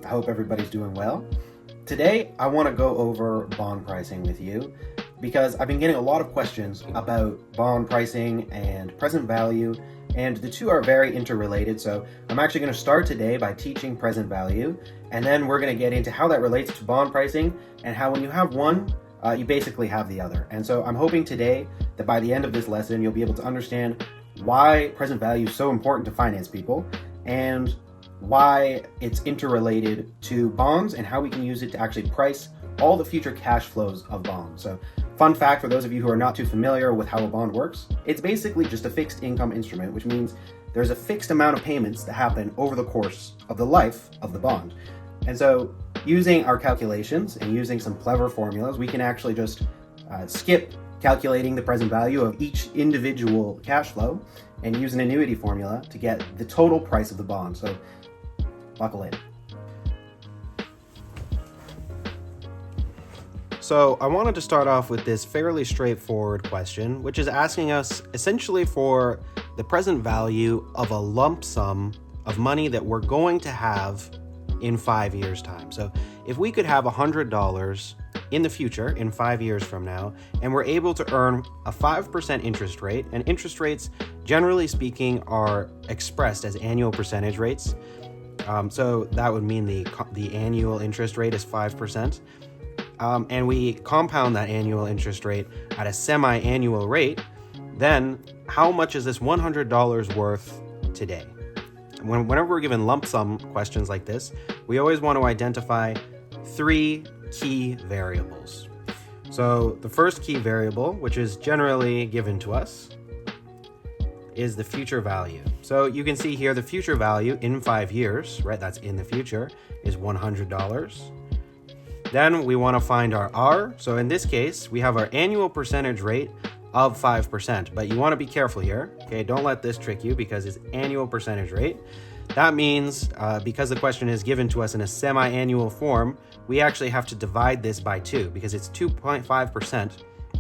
I hope everybody's doing well. Today, I want to go over bond pricing with you because I've been getting a lot of questions about bond pricing and present value, and the two are very interrelated. So I'm actually going to start today by teaching present value, and then we're going to get into how that relates to bond pricing and how when you have one, you basically have the other. And so I'm hoping today that by the end of this lesson, you'll be able to understand why present value is so important to finance people and why it's interrelated to bonds and how we can use it to actually price all the future cash flows of bonds. So fun fact for those of you who are not too familiar with how a bond works, it's basically just a fixed income instrument, which means there's a fixed amount of payments that happen over the course of the life of the bond. And so using our calculations and using some clever formulas, we can actually just skip calculating the present value of each individual cash flow and use an annuity formula to get the total price of the bond. So buckle in. So I wanted to start off with this fairly straightforward question, which is asking us essentially for the present value of a lump sum of money that we're going to have in 5 years' time. So if we could have $100 in the future, in 5 years from now, and we're able to earn a 5% interest rate, and interest rates, generally speaking, are expressed as annual percentage rates. So that would mean the annual interest rate is 5%. And we compound that annual interest rate at a semi-annual rate, then how much is this $100 worth today? Whenever we're given lump sum questions like this, we always want to identify three key variables. So the first key variable, which is generally given to us, is the future value. So you can see here the future value in 5 years, right? That's in the future, is $100. Then we want to find our R. So in this case, we have our annual percentage rate of 5%, but you want to be careful here. Okay, don't let this trick you because it's annual percentage rate. That means because the question is given to us in a semi-annual form, we actually have to divide this by 2 because it's 2.5%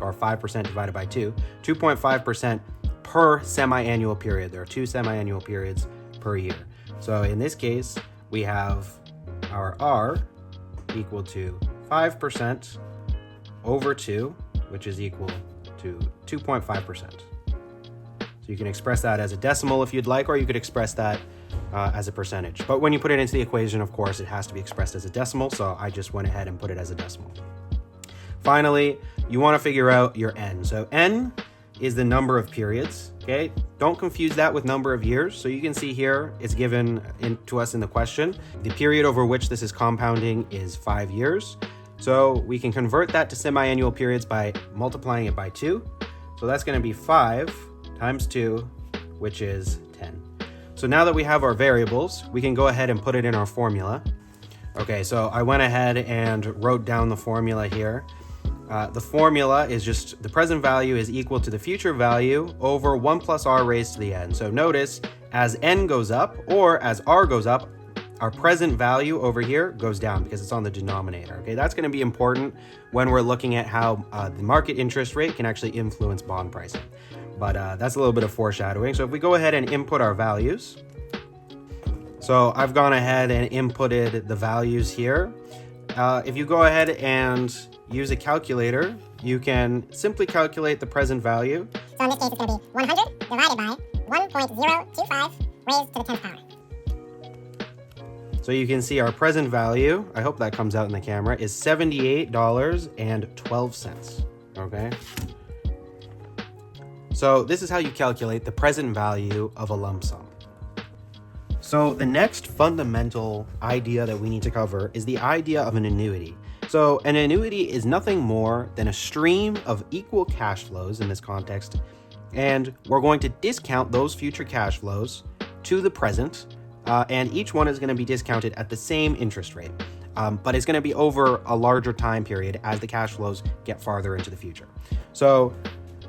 or 5% divided by 2, 2.5% per semi-annual period. There are 2 semi-annual periods per year. So in this case, we have our R equal to 5% over 2, which is equal to 2.5%. So you can express that as a decimal if you'd like, or you could express that as a percentage. But when you put it into the equation, of course, it has to be expressed as a decimal, so I just went ahead and put it as a decimal. Finally, you want to figure out your N. So N is the number of periods, okay? Don't confuse that with number of years. So you can see here, it's given to us in the question. The period over which this is compounding is 5 years. So we can convert that to semi-annual periods by multiplying it by 2. So that's going to be 5 times 2, which is 10. So now that we have our variables, we can go ahead and put it in our formula. Okay, so I went ahead and wrote down the formula here. The formula is just the present value is equal to the future value over 1 plus r raised to the n. So notice as n goes up or as r goes up, our present value over here goes down because it's on the denominator. Okay, that's going to be important when we're looking at how the market interest rate can actually influence bond pricing. But that's a little bit of foreshadowing. So if we go ahead and input our values. So I've gone ahead and inputted the values here. If you go ahead and use a calculator, you can simply calculate the present value. So in this case, it's going to be 100 divided by 1.025 raised to the 10th power. So you can see our present value, I hope that comes out in the camera, is $78.12, okay? So this is how you calculate the present value of a lump sum. So the next fundamental idea that we need to cover is the idea of an annuity. So an annuity is nothing more than a stream of equal cash flows in this context, and we're going to discount those future cash flows to the present, and each one is going to be discounted at the same interest rate, but it's going to be over a larger time period as the cash flows get farther into the future. So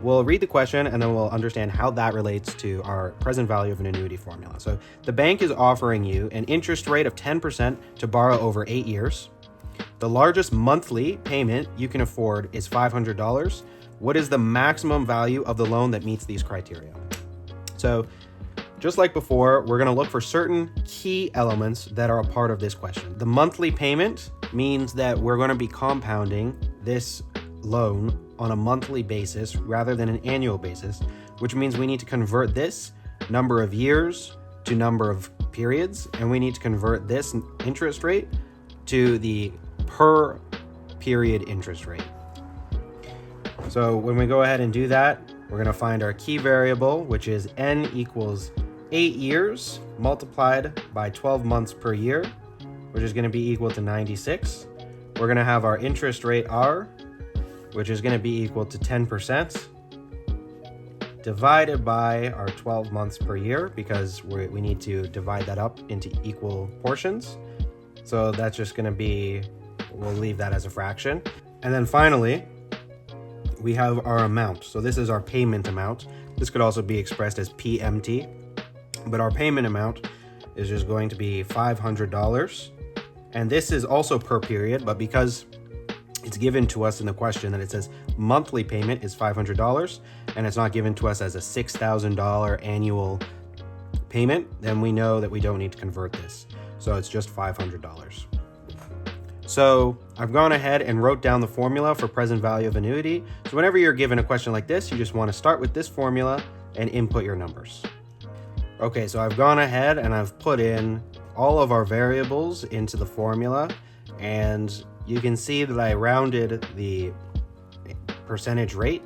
we'll read the question and then we'll understand how that relates to our present value of an annuity formula. So the bank is offering you an interest rate of 10% to borrow over 8 years. The largest monthly payment you can afford is $500. What is the maximum value of the loan that meets these criteria? So Just like before, we're going to look for certain key elements that are a part of this question. The monthly payment means that we're going to be compounding this loan on a monthly basis rather than an annual basis, which means we need to convert this number of years to number of periods, and we need to convert this interest rate to the per period interest rate. So when we go ahead and do that, we're going to find our key variable, which is n equals 8 years multiplied by 12 months per year, which is going to be equal to 96. We're going to have our interest rate R, which is going to be equal to 10%, divided by our 12 months per year, because we need to divide that up into equal portions. So that's just going to be, we'll leave that as a fraction. And then finally, we have our amount. So this is our payment amount. This could also be expressed as PMT, but our payment amount is just going to be $500. And this is also per period, but because it's given to us in the question that it says monthly payment is $500, and it's not given to us as a $6,000 annual payment, then we know that we don't need to convert this. So it's just $500. So I've gone ahead and wrote down the formula for present value of annuity. So whenever you're given a question like this, you just want to start with this formula and input your numbers. Okay, so I've gone ahead and I've put in all of our variables into the formula, and you can see that I rounded the percentage rate.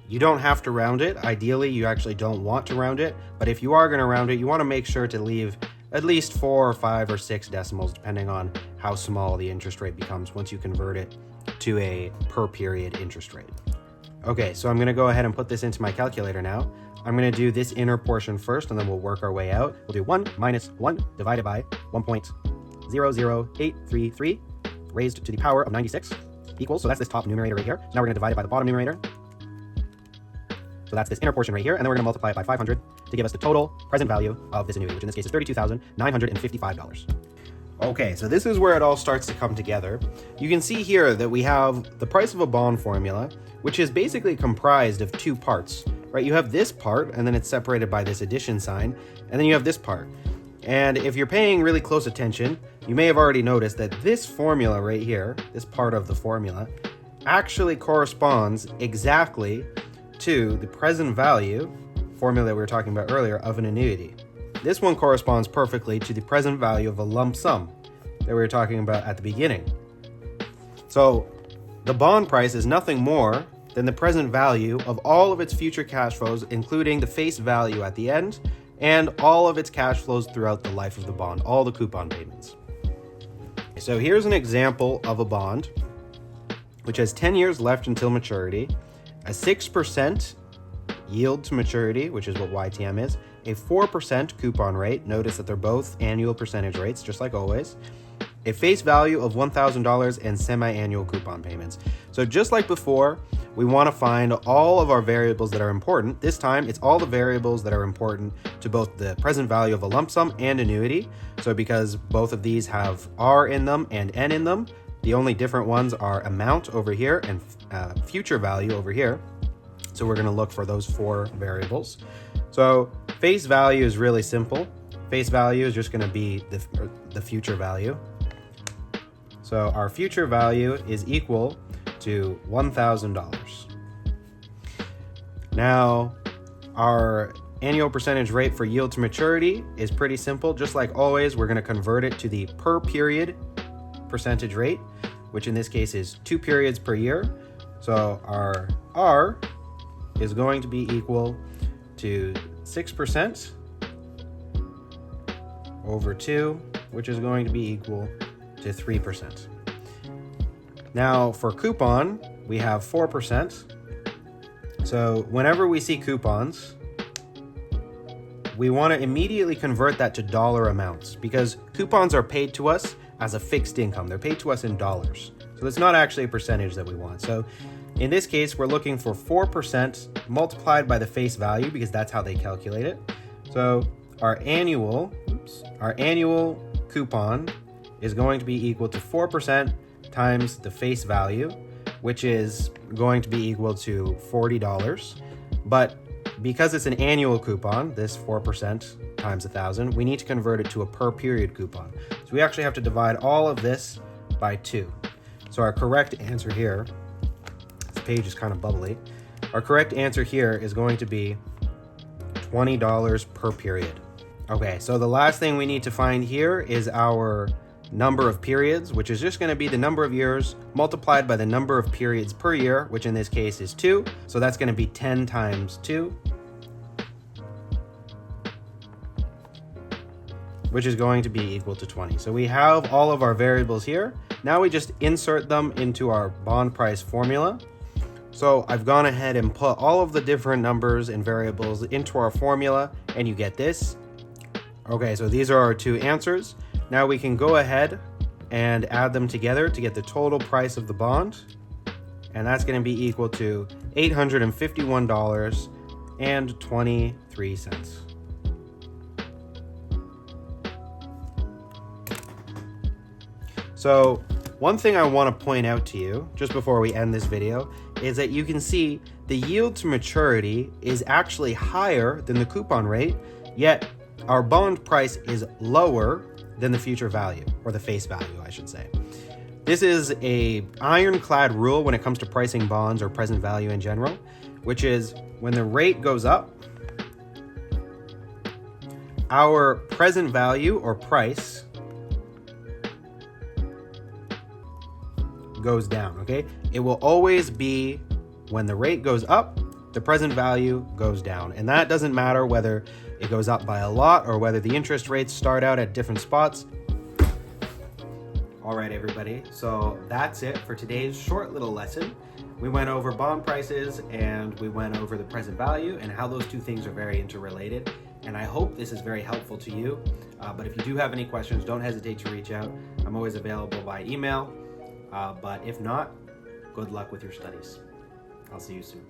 You don't have to round it. Ideally, you actually don't want to round it, but if you are going to round it, you want to make sure to leave at least 4 or 5 or 6 decimals, depending on how small the interest rate becomes once you convert it to a per period interest rate. Okay, so I'm going to go ahead and put this into my calculator now. I'm going to do this inner portion first, and then we'll work our way out. We'll do 1 minus 1 divided by 1.00833 raised to the power of 96 equals, so that's this top numerator right here. So now we're going to divide it by the bottom numerator. So that's this inner portion right here, and then we're going to multiply it by 500 to give us the total present value of this annuity, which in this case is $32,955. Okay, so this is where it all starts to come together. You can see here that we have the price of a bond formula, which is basically comprised of 2 parts, right? You have this part, and then it's separated by this addition sign, and then you have this part. And if you're paying really close attention, you may have already noticed that this formula right here, this part of the formula, actually corresponds exactly to the present value formula we were talking about earlier of an annuity. This one corresponds perfectly to the present value of a lump sum that we were talking about at the beginning. So the bond price is nothing more than the present value of all of its future cash flows, including the face value at the end and all of its cash flows throughout the life of the bond, all the coupon payments. So here's an example of a bond which has 10 years left until maturity, a 6% yield to maturity, which is what YTM is, a 4% coupon rate, notice that they're both annual percentage rates, just like always, a face value of $1,000, and semi-annual coupon payments. So just like before, we want to find all of our variables that are important. This time, it's all the variables that are important to both the present value of a lump sum and annuity. So because both of these have R in them and N in them, the only different ones are amount over here and future value over here. So we're going to look for those 4 variables. So face value is really simple. Face value is just going to be the future value. So our future value is equal to $1,000. Now, our annual percentage rate for yield to maturity is pretty simple. Just like always, we're going to convert it to the per period percentage rate, which in this case is 2 periods per year. So our R is going to be equal to 6% over 2, which is going to be equal to 3%. Now for coupon, we have 4%. So whenever we see coupons, we want to immediately convert that to dollar amounts because coupons are paid to us as a fixed income. They're paid to us in dollars. So it's not actually a percentage that we want. So in this case, we're looking for 4% multiplied by the face value because that's how they calculate it. So our annual coupon is going to be equal to 4% times the face value, which is going to be equal to $40. But because it's an annual coupon, this 4% times 1,000, we need to convert it to a per period coupon. So we actually have to divide all of this by 2. So our correct answer here, this page is kind of bubbly, our correct answer here is going to be $20 per period. Okay, so the last thing we need to find here is our number of periods, which is just going to be the number of years multiplied by the number of periods per year, which in this case is 2. So that's going to be 10 times 2, which is going to be equal to 20. So we have all of our variables here. Now we just insert them into our bond price formula. So I've gone ahead and put all of the different numbers and variables into our formula, and you get this. Okay, so these are our 2 answers. Now we can go ahead and add them together to get the total price of the bond. And that's going to be equal to $851.23. So one thing I want to point out to you just before we end this video is that you can see the yield to maturity is actually higher than the coupon rate, yet our bond price is lower than the future value, or the face value, I should say. This is a ironclad rule when it comes to pricing bonds or present value in general, which is when the rate goes up, our present value or price goes down, okay? It will always be when the rate goes up, the present value goes down. And that doesn't matter whether it goes up by a lot or whether the interest rates start out at different spots. All right, everybody. So that's it for today's short little lesson. We went over bond prices and we went over the present value and how those two things are very interrelated. And I hope this is very helpful to you. But if you do have any questions, don't hesitate to reach out. I'm always available by email. But if not, good luck with your studies. I'll see you soon.